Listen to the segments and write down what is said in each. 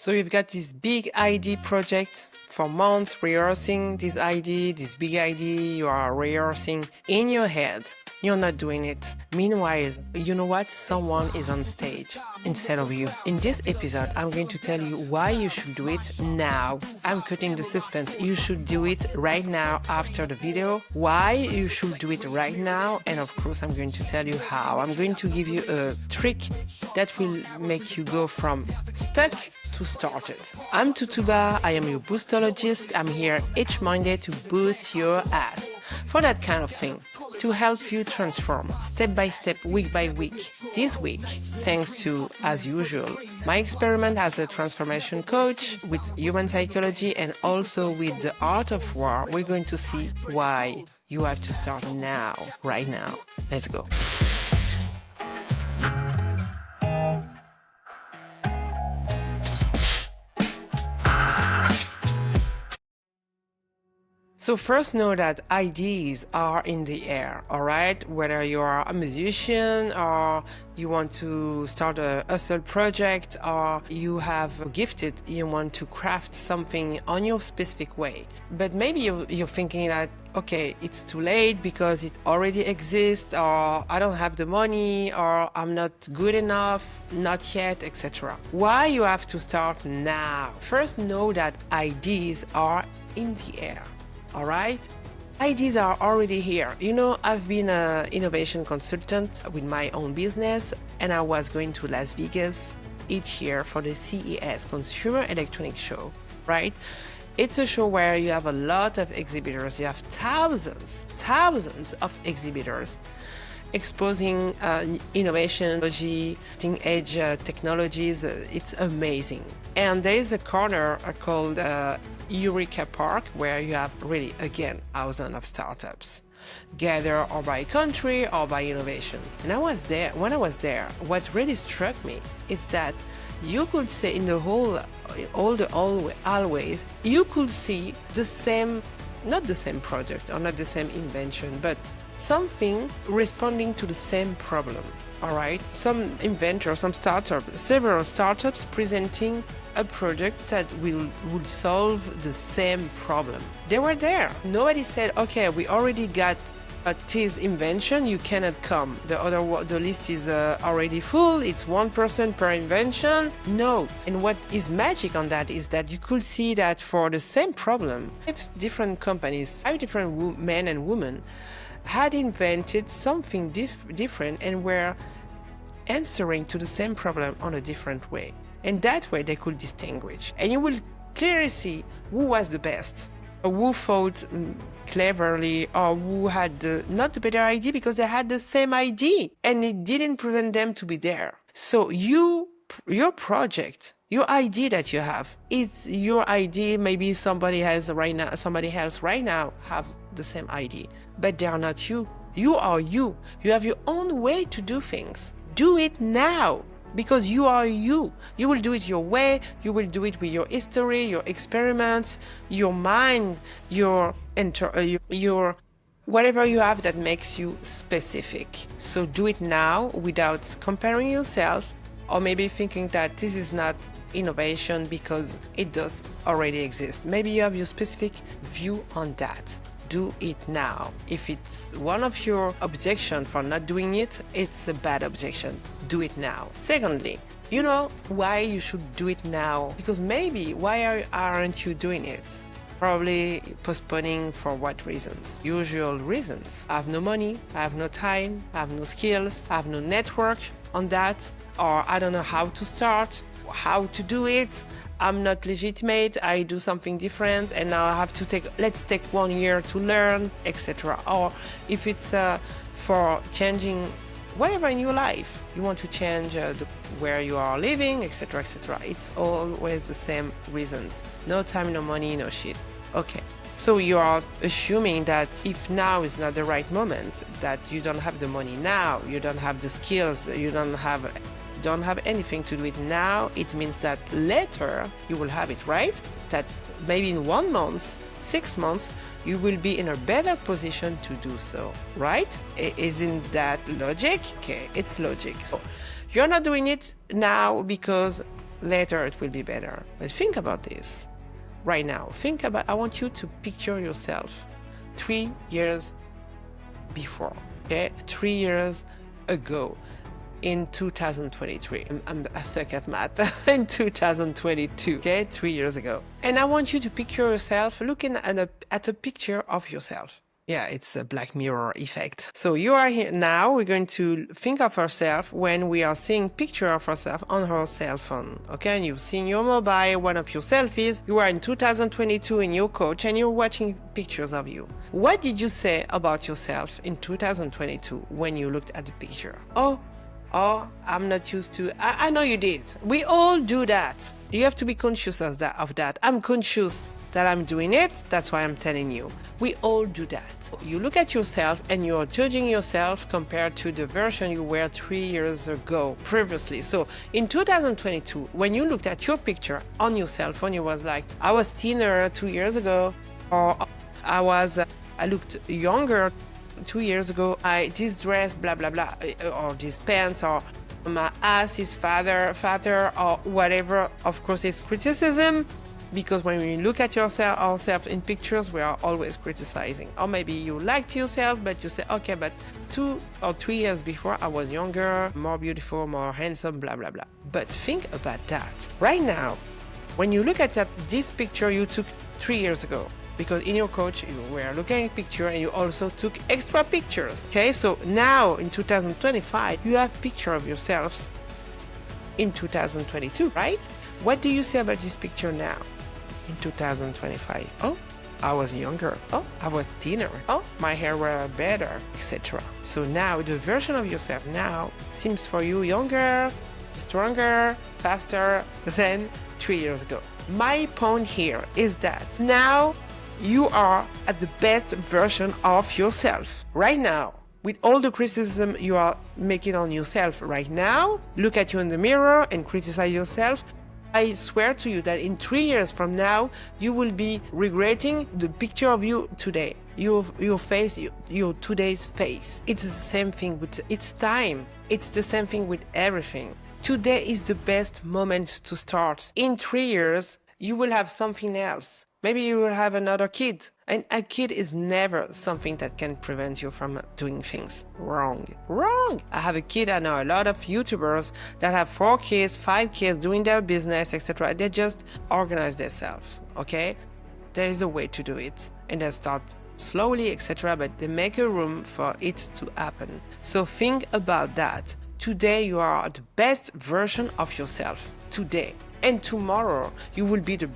So you've got this big ID project for months, rehearsing this ID, this big ID, you are rehearsing in your head. You're not doing it. Meanwhile, you know what? Someone is on stage instead of you. In this episode, I'm going to tell you why you should do it now. I'm cutting the suspense. You should do it right now after the video. Why you should do it right now. And of course, I'm going to tell you how. I'm going to give you a trick that will make you go from stuck to started. I'm Tutuba. I am your boostologist. I'm here each Monday to boost your ass for that kind of thing, to help you transform step by step, week by week. This week, thanks to, as usual, my experiment as a transformation coach with human psychology and also with the art of war, we're going to see why you have to start now, right now. Let's go. So first know that ideas are in the air, all right? Whether you are a musician or you want to start a hustle project or you have gifted, you want to craft something on your specific way. But maybe you're thinking that, okay, it's too late because it already exists, or I don't have the money, or I'm not good enough, not yet, etc. Why you have to start now? First know that ideas are in the air. All right? Ideas are already here. You know, I've been an innovation consultant with my own business, and I was going to Las Vegas each year for the CES, Consumer Electronics Show, right? It's a show where you have a lot of exhibitors. You have thousands of exhibitors exposing innovation, cutting-edge technologies. It's amazing. And there is a corner called Eureka Park where you have really, again, thousands of startups gather or by country or by innovation. And when I was there, what really struck me is that you could say in the whole, always, you could see the same, not the same product or not the same invention, but something responding to the same problem, all right? Some inventor, some startup, several startups presenting a product that would solve the same problem. They were there. Nobody said, okay, we already got this invention, you cannot come. The list is already full, it's one person per invention. No. And what is magic on that is that you could see that for the same problem, 5 different companies, 5 different men and women had invented something different and were answering to the same problem on a different way. And that way they could distinguish. And you will clearly see who was the best, or who thought cleverly, or who had not the better idea because they had the same idea and it didn't prevent them to be there. So your project, your idea that you have, it's your idea. Maybe somebody else right now have the same idea, but they are not you. You are you. You have your own way to do things. Do it now, because you are you. You will do it your way. You will do it with your history, your experiments, your mind, your whatever you have that makes you specific. So do it now without comparing yourself, or maybe thinking that this is not innovation because it does already exist. Maybe you have your specific view on that. Do it now. If it's one of your objections for not doing it, it's a bad objection. Do it now. Secondly, you know why you should do it now? Because maybe why aren't you doing it? Probably postponing for what reasons? Usual reasons. I have no money, I have no time, I have no skills, I have no network on that, or I don't know how to start, how to do it. I'm not legitimate, I do something different, and now I have to let's take 1 year to learn, etc. Or if it's for changing whatever in your life, you want to change where you are living, etc., etc. It's always the same reasons. No time, no money, no shit. Okay. So you are assuming that if now is not the right moment, that you don't have the money now, you don't have the skills, you don't have anything to do it now, it means that later you will have it, right? That maybe in 1 month, 6 months, you will be in a better position to do so, right? Isn't that logic? Okay, it's logic. So you're not doing it now because later it will be better. But think about this right now. I want you to picture yourself 3 years before, okay? 3 years ago in 2023. I suck at math. In 2022, okay? 3 years ago. And I want you to picture yourself looking at a picture of yourself. Yeah, it's a Black Mirror effect. So you are here now. We're going to think of ourselves when we are seeing picture of ourselves on our cell phone. Okay, and you've seen your mobile, one of your selfies. You are in 2022 in your couch and you're watching pictures of you. What did you say about yourself in 2022 when you looked at the picture? Oh, I'm not used to. I know you did. We all do that. You have to be conscious of that. I'm conscious that I'm doing it. That's why I'm telling you. We all do that. You look at yourself and you're judging yourself compared to the version you were 3 years ago, previously. So in 2022, when you looked at your picture on your cell phone, you was like, I was thinner 2 years ago, or I looked younger 2 years ago. This dress, blah, blah, blah, or these pants, or my ass is fatter, or whatever. Of course, it's criticism. Because when we look at ourselves in pictures, we are always criticizing. Or maybe you liked yourself, but you say, okay, but 2 or 3 years before, I was younger, more beautiful, more handsome, blah, blah, blah. But think about that. Right now, when you look at this picture you took 3 years ago, because in your couch, you were looking at a picture and you also took extra pictures. Okay, so now in 2025, you have picture of yourselves in 2022, right? What do you say about this picture now? In 2025, oh, I was younger. Oh, I was thinner. Oh, my hair were better, etc. So now the version of yourself now seems for you younger, stronger, faster than 3 years ago. My point here is that now you are at the best version of yourself right now. With all the criticism you are making on yourself right now, look at you in the mirror and criticize yourself. I swear to you that in 3 years from now, you will be regretting the picture of you today. Your face, your today's face. It's the same thing with, it's time. It's the same thing with everything. Today is the best moment to start. In 3 years, you will have something else. Maybe you will have another kid. And a kid is never something that can prevent you from doing things wrong. Wrong! I have a kid, I know a lot of YouTubers that have 4 kids, 5 kids doing their business, etc. They just organize themselves, okay? There is a way to do it. And they start slowly, etc. But they make a room for it to happen. So think about that. Today you are the best version of yourself. Today. And tomorrow you will be the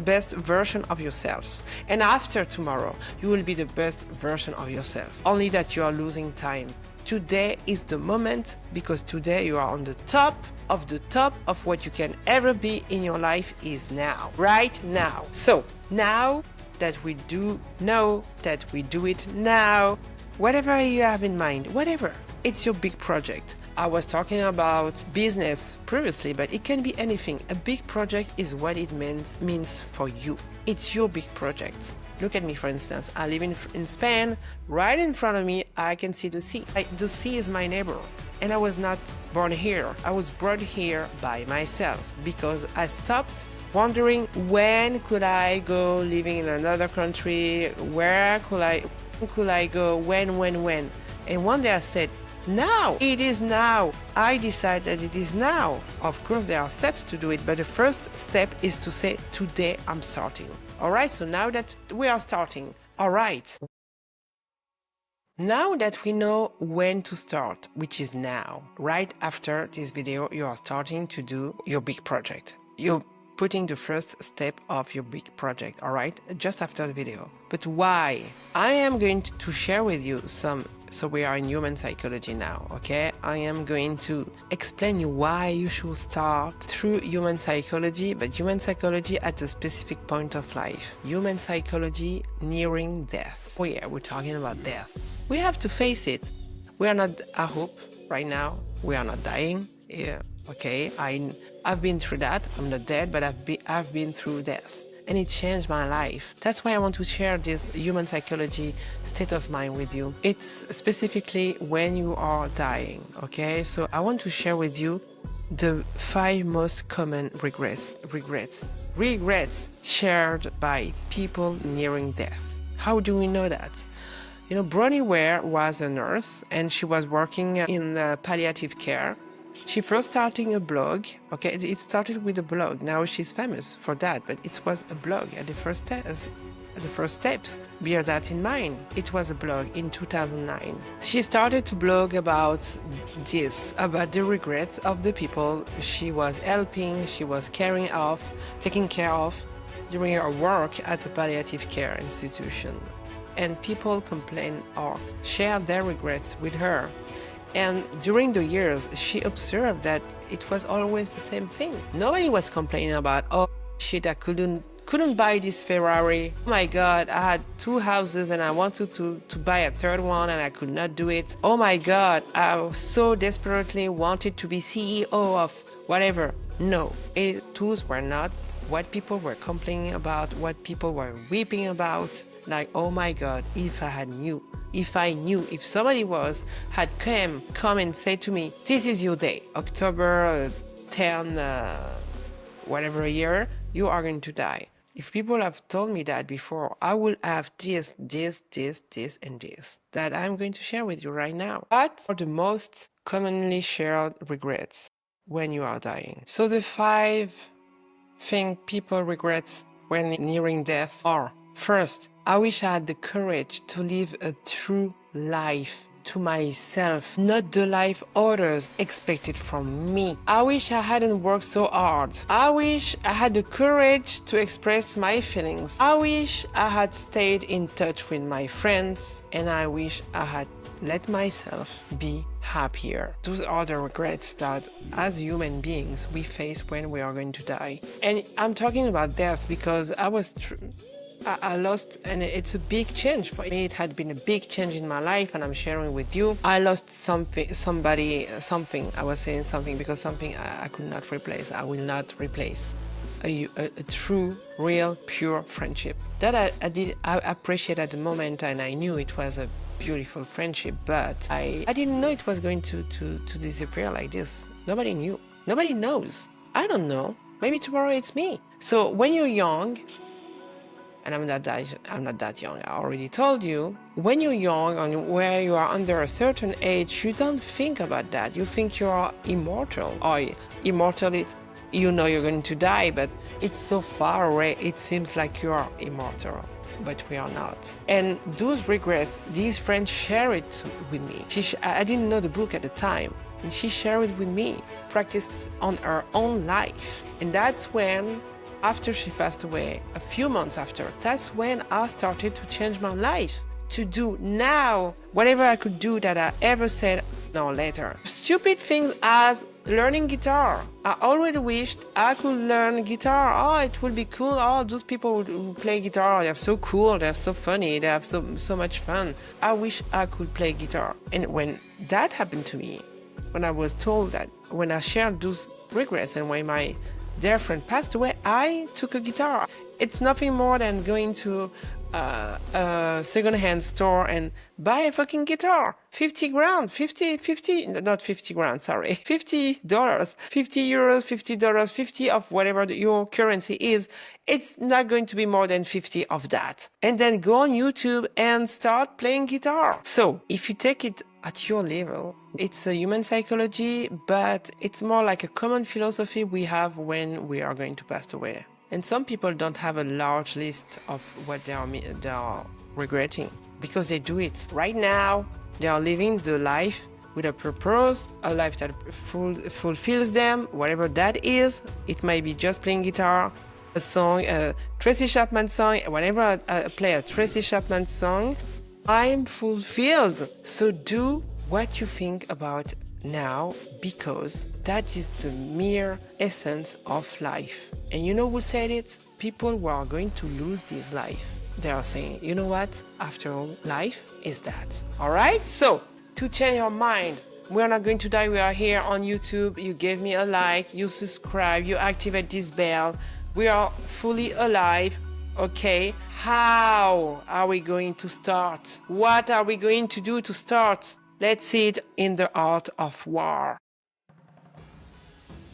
best version of yourself, and after tomorrow you will be the best version of yourself, only that you are losing time. Today is the moment, because today you are on the top of what you can ever be in your life is now, right now. So now that we do know that we do it now, whatever you have in mind, whatever, it's your big project. I was talking about business previously, but it can be anything. A big project is what it means for you. It's your big project. Look at me, for instance. I live in Spain. Right in front of me, I can see the sea. The sea is my neighbor. And I was not born here. I was brought here by myself because I stopped wondering when could I go living in another country? Where could I go? When? And one day I said, now. It is now. I decide that it is now. Of course, there are steps to do it, but the first step is to say, today I'm starting. All right, so now that we are starting, all right. Now that we know when to start, which is now, right after this video, you are starting to do your big project. You're putting the first step of your big project, all right, just after the video. But why? I am going to share with you some. So we are in human psychology now, okay? I am going to explain you why you should start through human psychology, but human psychology at a specific point of life. Human psychology nearing death. Oh yeah, we're talking about death. We have to face it. We are not, I hope, right now, we are not dying. Yeah, okay, I've been through that. I'm not dead, but I've been through death. And it changed my life. That's why I want to share this human psychology state of mind with you. It's specifically when you are dying, okay? So I want to share with you the 5 most common regrets shared by people nearing death. How do we know that? You know, Bronnie Ware was a nurse and she was working in palliative care. She first starting a blog. Okay, it started with a blog. Now she's famous for that, but it was a blog at the first steps. Bear that in mind. It was a blog in 2009. She started to blog about the regrets of the people she was helping, she was taking care of during her work at a palliative care institution. And people complain or share their regrets with her. And during the years, she observed that it was always the same thing. Nobody was complaining about, oh shit, I couldn't buy this Ferrari. Oh my God, I had 2 houses and I wanted to buy a 3rd one and I could not do it. Oh my God, I so desperately wanted to be CEO of whatever. No, those were not what people were complaining about, what people were weeping about. Like, oh my God, if I knew, if somebody had come and said to me, this is your day, October 10, whatever year, you are going to die. If people have told me that before, I will have this, and this that I'm going to share with you right now. What are the most commonly shared regrets when you are dying? So the 5 things people regret when nearing death are: first, I wish I had the courage to live a true life to myself, not the life others expected from me. I wish I hadn't worked so hard. I wish I had the courage to express my feelings. I wish I had stayed in touch with my friends, and I wish I had let myself be happier. Those are the regrets that as human beings we face when we are going to die. And I'm talking about death because I lost, and it's a big change for me. It had been a big change in my life, and I'm sharing with you. I lost something. I was saying something because something I could not replace. I will not replace a true, real, pure friendship that I appreciate at the moment, and I knew it was a beautiful friendship, but I didn't know it was going to disappear like this. Nobody knew. Nobody knows. I don't know. Maybe tomorrow it's me. So when you're young, and I'm not that young, I already told you, when you're young and where you are under a certain age, you don't think about that. You think you are immortal, or immortal, you know you're going to die, but it's so far away, it seems like you are immortal, but we are not. And those regrets, these friends share it with me. I didn't know the book at the time, and she shared it with me, practiced on her own life. And that's when, after she passed away, a few months after, that's when I started to change my life, to do now whatever I could do that I ever said no later. Stupid things as learning guitar. I already wished I could learn guitar. Oh, it would be cool. Oh, those people who play guitar, they're so cool, they're so funny, they have so much fun. I wish I could play guitar. And when that happened to me, when I was told that, when I shared those regrets and when my dear friend passed away, I took a guitar. It's nothing more than going to a second-hand store and buy a fucking guitar. 50 grand, 50, not 50 grand, sorry. $50, 50 euros, $50, 50 of whatever your currency is. It's not going to be more than 50 of that. And then go on YouTube and start playing guitar. So if you take it at your level, it's a human psychology, but it's more like a common philosophy we have when we are going to pass away. And some people don't have a large list of what they are regretting, because they do it right now. They are living the life with a purpose, a life that fulfills them, whatever that is. It might be just playing guitar, a song, a Tracy Chapman song. Whenever I play a Tracy Chapman song, I'm fulfilled. So do what you think about now, because that is the mere essence of life. And you know who said it? People who are going to lose this life. They are saying, you know what? After all, life is that. All right? So, to change your mind, we are not going to die. We are here on YouTube. You gave me a like, you subscribe, you activate this bell. We are fully alive. Okay, how are we going to start? What are we going to do to start? Let's see it in the art of war.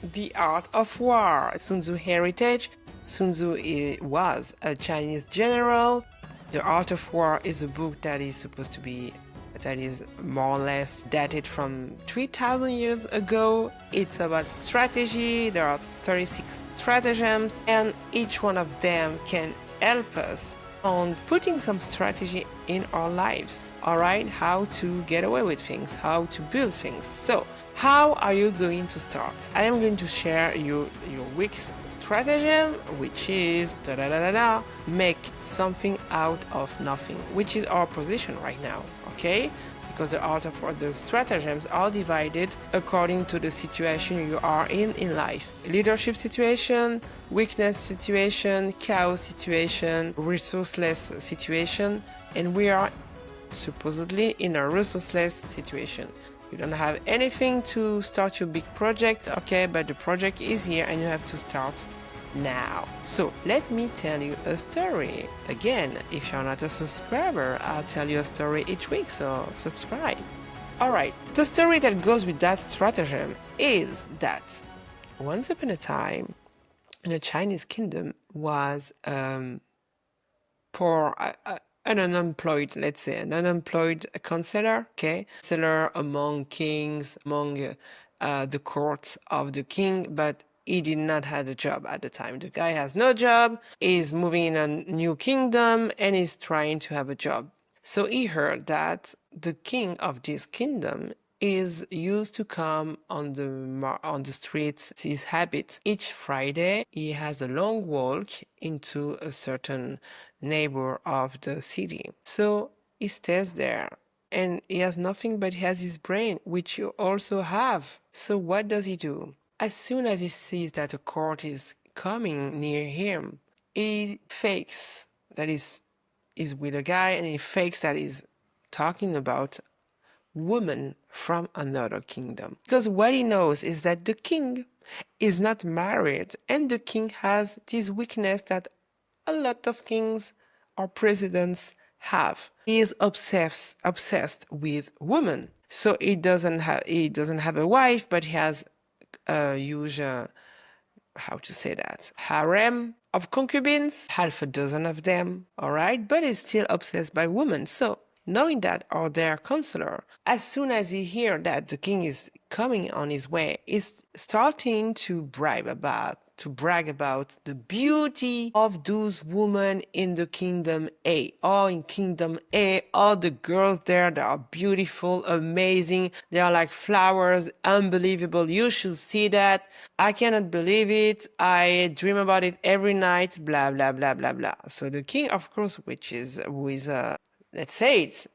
The Art of War, Sun Tzu Heritage. Sun Tzu was a Chinese general. The Art of War is a book that is supposed to be, that is more or less dated from 3,000 years ago. It's about strategy. There are 36 stratagems, and each one of them can help us on putting some strategy in our lives. All right, how to get away with things, how to build things. So, how are you going to start? I am going to share your week's stratagem, which is make something out of nothing, which is our position right now. Okay, because the art of the stratagems are divided according to the situation you are in life. Leadership situation, weakness situation, chaos situation, resourceless situation, and we are supposedly in a resourceless situation. You don't have anything to start your big project, okay, but the project is here and you have to start now. So let me tell you a story. Again, if you're not a subscriber, I'll tell you a story each week, so subscribe. Alright, the story that goes with that stratagem is that once upon a time in a Chinese kingdom was poor, an unemployed, let's say, an unemployed counselor, okay? Counselor among kings, among the court of the king, but he did not have a job at the time. The guy has no job, is moving in a new kingdom, and is trying to have a job. So he heard that the king of this kingdom is used to come on the streets. It's his habit. Each Friday, he has a long walk into a certain neighbor of the city. So he stays there. And he has nothing, but he has his brain, which you also have. So what does he do? As soon as he sees that a court is coming near him, he fakes that is with a guy, and he fakes that he's talking about woman from another kingdom. Because what he knows is that the king is not married, and the king has this weakness that a lot of kings or presidents have. He is obsessed with women. So he doesn't have a wife, but he has a huge how to say that, harem of concubines, half a dozen of them, all right? But he's still obsessed by women. So knowing that, or their counselor, as soon as he hears that the king is coming on his way, is starting to brag about the beauty of those women in the kingdom A. Oh, in kingdom A, all the girls there, they are beautiful, amazing. They are like flowers, unbelievable. You should see that. I cannot believe it. I dream about it every night, blah, blah, blah, blah, blah. So the king, of course, who is let's say it's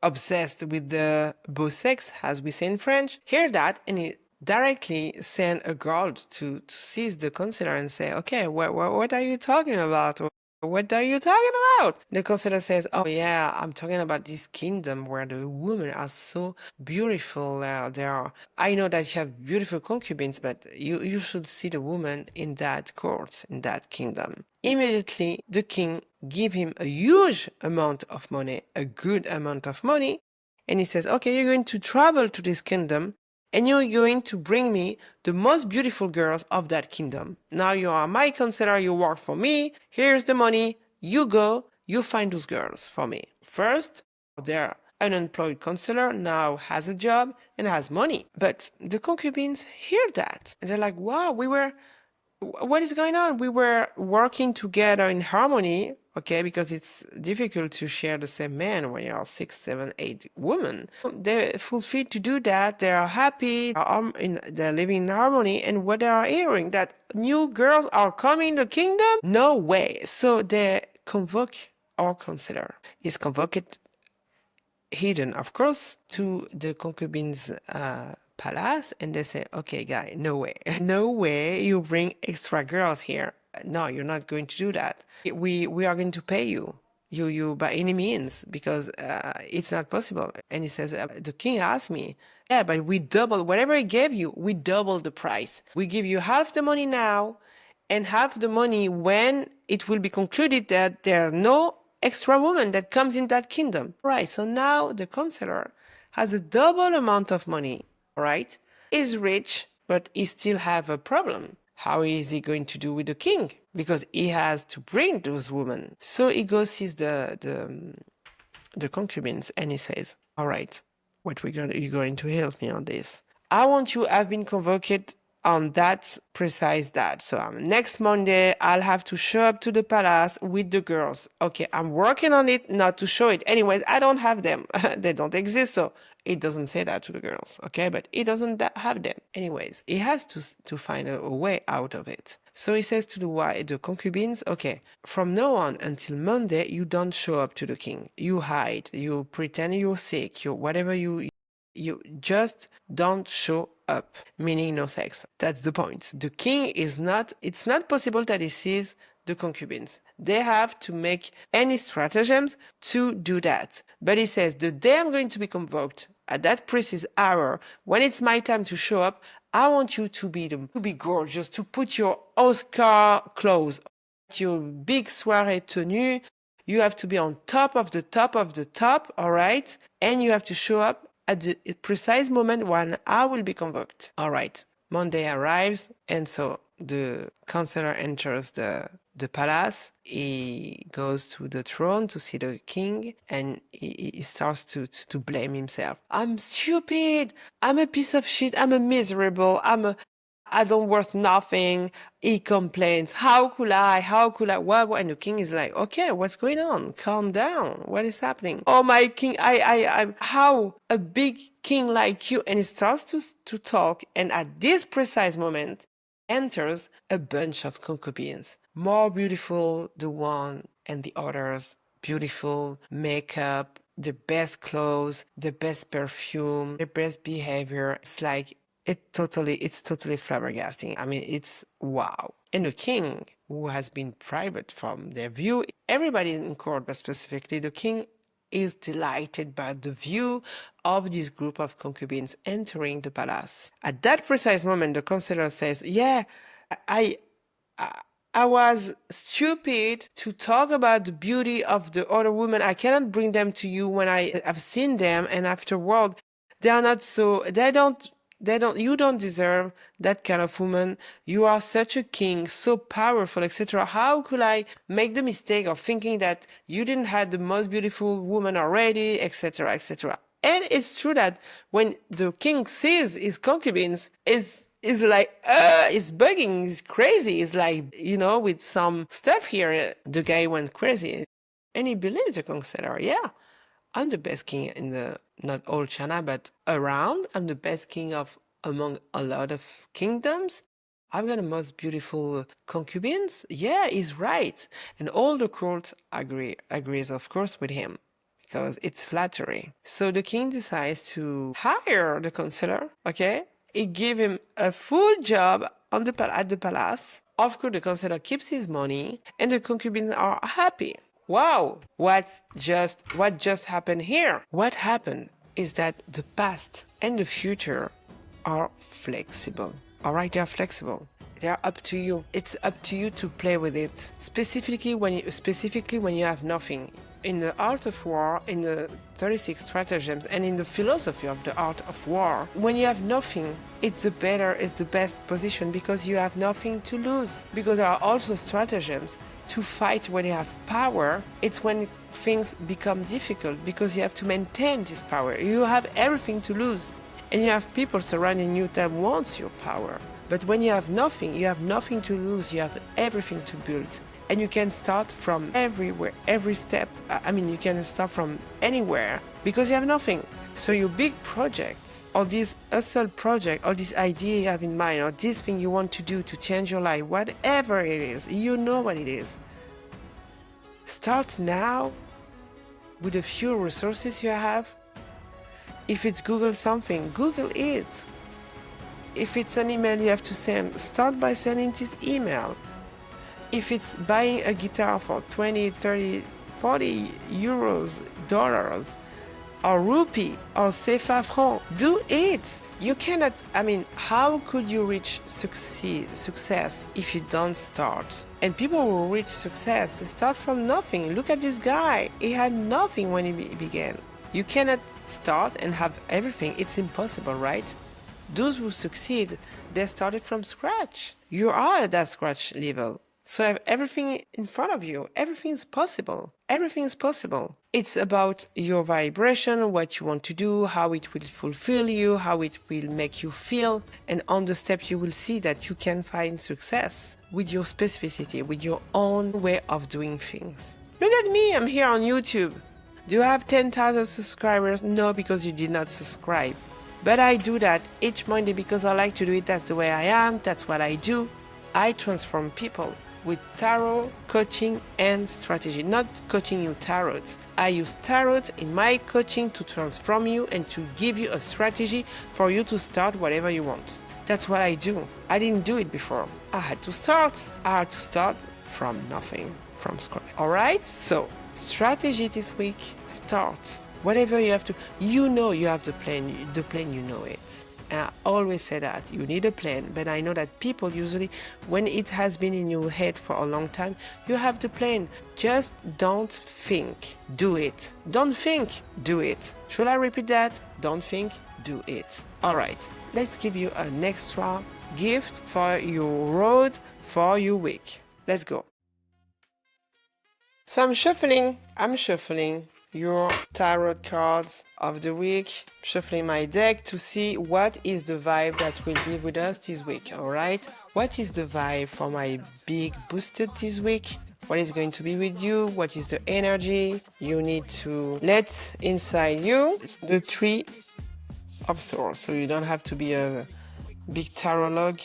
obsessed with the beau sex, as we say in French, hear that, and he directly send a guard to seize the counselor and say, okay, what are you talking about? What are you talking about? The counselor says, oh yeah, I'm talking about this kingdom where the women are so beautiful. I know that you have beautiful concubines, but you should see the woman in that court, in that kingdom. Immediately, the king give him a huge amount of money, a good amount of money, and he says, okay, you're going to travel to this kingdom, and you're going to bring me the most beautiful girls of that kingdom. Now you are my counselor, you work for me, here's the money, you go, you find those girls for me. First, their unemployed counselor now has a job and has money. But the concubines hear that, and they're like, wow, what is going on? We were working together in harmony, okay, because it's difficult to share the same man when you are 6, 7, 8 women. They're fulfilled to do that. They are happy. They're living in harmony. And what they are hearing, that new girls are coming to the kingdom? No way. So they convoke our counselor. He's convoked, hidden, of course, to the concubines' palace, and they say, okay, guy, no way. No way you bring extra girls here. No, you're not going to do that. We are going to pay you by any means, because it's not possible. And he says, the king asked me, yeah, but we double whatever he gave you, we double the price. We give you half the money now and half the money when it will be concluded that there are no extra woman that comes in that kingdom. Right, so now the counselor has a double amount of money, right? Is rich, but he still have a problem. How is he going to do with the king? Because he has to bring those women. So he goes sees the concubines and he says, all right, you're going to help me on this. I want you, I've been convoked on that precise that. So next Monday, I'll have to show up to the palace with the girls. Okay, I'm working on it not to show it. Anyways, I don't have them. They don't exist. So it doesn't say that to the girls. Okay, but he doesn't have them. Anyways, he has to find a way out of it. So he says to the concubines, okay, from now on until Monday, you don't show up to the king. You hide, you pretend you're sick, whatever you just don't show up, meaning no sex. That's the point. The king it's not possible that he sees the concubines. They have to make any stratagems to do that. But he says, the day I'm going to be convoked at that precise hour, when it's my time to show up, I want you to be gorgeous, to put your Oscar clothes, your big soirée tenue. You have to be on top of the top of the top, all right? And you have to show up at the precise moment when I will be convoked. All right. Monday arrives, and so the counselor enters the palace. He goes to the throne to see the king, and he starts to blame himself. I'm stupid. I'm a piece of shit. I'm a miserable. I don't worth nothing. He complains. How could I? What? And the king is like, okay, what's going on? Calm down. What is happening? Oh, my king, I'm how a big king like you. And he starts to talk. And at this precise moment enters a bunch of concubines. More beautiful, the one and the others. Beautiful makeup, the best clothes, the best perfume, the best behavior. It's like, it's totally flabbergasting. I mean, it's wow. And the king, who has been private from their view, everybody in court, but specifically the king, is delighted by the view of this group of concubines entering the palace. At that precise moment, the counselor says, yeah, I was stupid to talk about the beauty of the other women. I cannot bring them to you when I have seen them, and afterward, you don't deserve that kind of woman. You are such a king, so powerful, etc. How could I make the mistake of thinking that you didn't have the most beautiful woman already, etc., etc. And it's true that when the king sees his concubines, is like, it's bugging, it's crazy. It's like, with some stuff here, the guy went crazy. And he believes the counselor, yeah. I'm the best king in not all China, but around. I'm the best king among a lot of kingdoms. I've got the most beautiful concubines. Yeah, he's right. And all the court agrees, of course, with him because it's flattery. So the king decides to hire the counselor, okay? He gave him a full job at the palace. Of course, the counselor keeps his money and the concubines are happy. Wow, what just happened here? What happened is that the past and the future are flexible. All right, they're flexible. They're up to you. It's up to you to play with it. Specifically when you have nothing. In the art of war, in the 36 stratagems, and in the philosophy of the art of war, when you have nothing, it's the best position because you have nothing to lose. Because there are also stratagems to fight when you have power. It's when things become difficult because you have to maintain this power. You have everything to lose, and you have people surrounding you that wants your power. But when you have nothing to lose, you have everything to build. And you can start from everywhere, every step. You can start from anywhere because you have nothing. So your big project, or this hustle project, or this idea you have in mind, or this thing you want to do to change your life, whatever it is, you know what it is. Start now with the few resources you have. If it's Google something, Google it. If it's an email you have to send, start by sending this email. If it's buying a guitar for 20, 30, 40 euros, dollars, or rupee, or CFA franc, do it. You cannot, how could you reach success if you don't start? And people who reach success, they start from nothing. Look at this guy. He had nothing when he began. You cannot start and have everything. It's impossible, right? Those who succeed, they started from scratch. You are at that scratch level. So have everything in front of you. Everything is possible. Everything is possible. It's about your vibration, what you want to do, how it will fulfill you, how it will make you feel. And on the steps, you will see that you can find success with your specificity, with your own way of doing things. Look at me, I'm here on YouTube. Do you have 10,000 subscribers? No, because you did not subscribe. But I do that each Monday because I like to do it. That's the way I am. That's what I do. I transform people with tarot, coaching, and strategy. Not coaching you tarot. I use tarot in my coaching to transform you and to give you a strategy for you to start whatever you want. That's what I do. I didn't do it before. I had to start. I had to start from nothing, from scratch. All right? So, strategy this week, start. Whatever you have to, you know you have the plan you know it. And I always say that you need a plan, but I know that people usually, when it has been in your head for a long time, you have the plan. Just don't think, do it. Don't think, do it. Should I repeat that? Don't think, do it. All right, let's give you an extra gift for your road, for your week. Let's go. So I'm shuffling your tarot cards of the week, shuffling my deck to see what is the vibe that will be with us this week, all right? What is the vibe for my big boosted this week? What is going to be with you? What is the energy you need to let inside you? The Three of Swords, so you don't have to be a big tarolog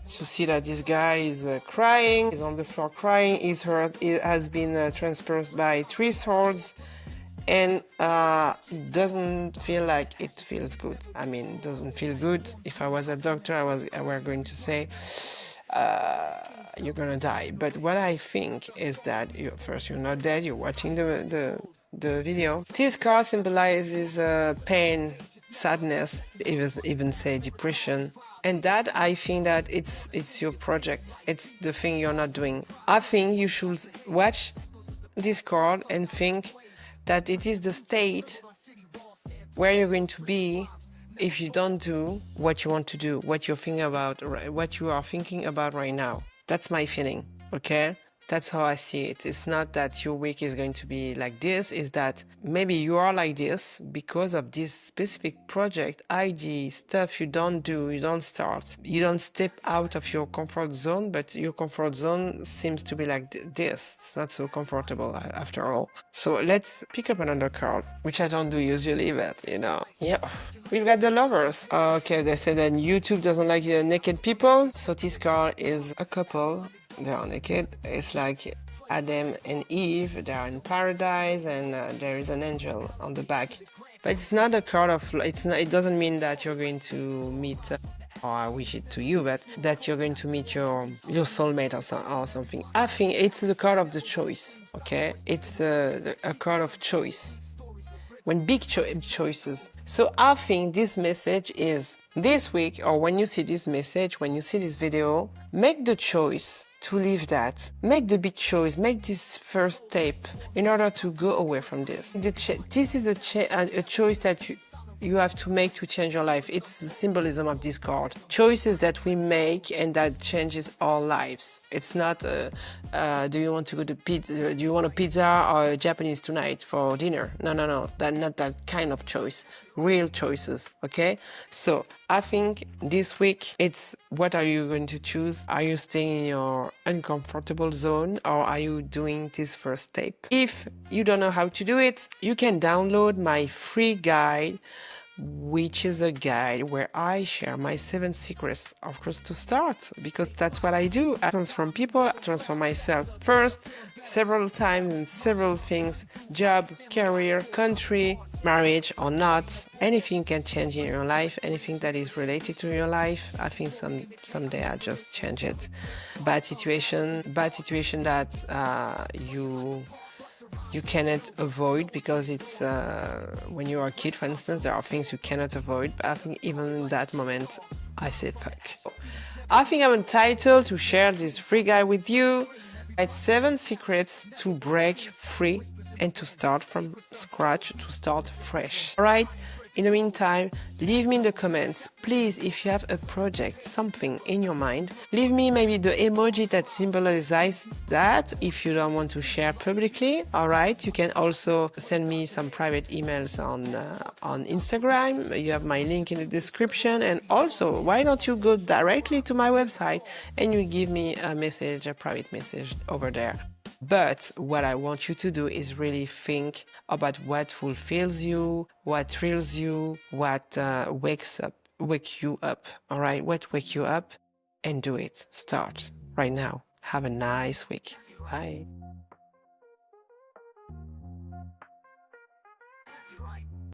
to see that this guy is crying, he's on the floor crying, he's hurt, he has been transperced by three swords, and doesn't feel like it feels good. I mean, doesn't feel good. If I was a doctor, I were going to say, you're gonna die. But what I think is that first, you're not dead, you're watching the video. This card symbolizes pain, sadness, even say depression. And that, I think that it's your project. It's the thing you're not doing. I think you should watch this card and think that it is the state where you're going to be if you don't do what you want to do, what you're thinking about, what you are thinking about right now. That's my feeling, okay? That's how I see it. It's not that your week is going to be like this. It's that maybe you are like this because of this specific project, idea, stuff you don't do, you don't start. You don't step out of your comfort zone, but your comfort zone seems to be like this. It's not so comfortable after all. So let's pick up another card, which I don't do usually, but you know. Yeah, we've got the Lovers. Okay, they say that YouTube doesn't like naked people. So this card is a couple. They are naked. It's like Adam and Eve. They are in paradise, and there is an angel on the back. But it's not a card of. It's not. It doesn't mean that you're going to meet. Or I wish it to you, but that you're going to meet your soulmate or something. I think it's the card of the choice. Okay, it's a card of choice. When big choices. So I think this message is this week, or when you see this message, when you see this video, make the choice to leave that. Make the big choice, make this first step in order to go away from this. This is a choice that you have to make to change your life. It's the symbolism of this card. Choices that we make and that changes our lives. It's not, do you want to go to pizza? Do you want a pizza or a Japanese tonight for dinner? No. That's not that kind of choice. Real choices, okay? So I think this week, it's what are you going to choose? Are you staying in your uncomfortable zone, or are you doing this first step? If you don't know how to do it, you can download my free guide, which is a guide where I share my 7 secrets, of course, to start, because that's what I do. I transform people, I transform myself first, several times in several things: job, career, country, marriage or not. Anything can change in your life, anything that is related to your life. I think someday I just change it. Bad situation that you cannot avoid, because it's when you are a kid, for instance, there are things you cannot avoid. But I think even in that moment, I say fuck. I think I'm entitled to share this free guide with you. It's 7 secrets to break free and to start from scratch, to start fresh. All right? In the meantime, leave me in the comments, please, if you have a project, something in your mind, leave me maybe the emoji that symbolizes that if you don't want to share publicly. All right, you can also send me some private emails on Instagram. You have my link in the description. And also, why don't you go directly to my website and you give me a message, a private message over there. But what I want you to do is really think about what fulfills you, what thrills you, what wake you up. All right, what wake you up, and do it. Start right now. Have a nice week. Bye.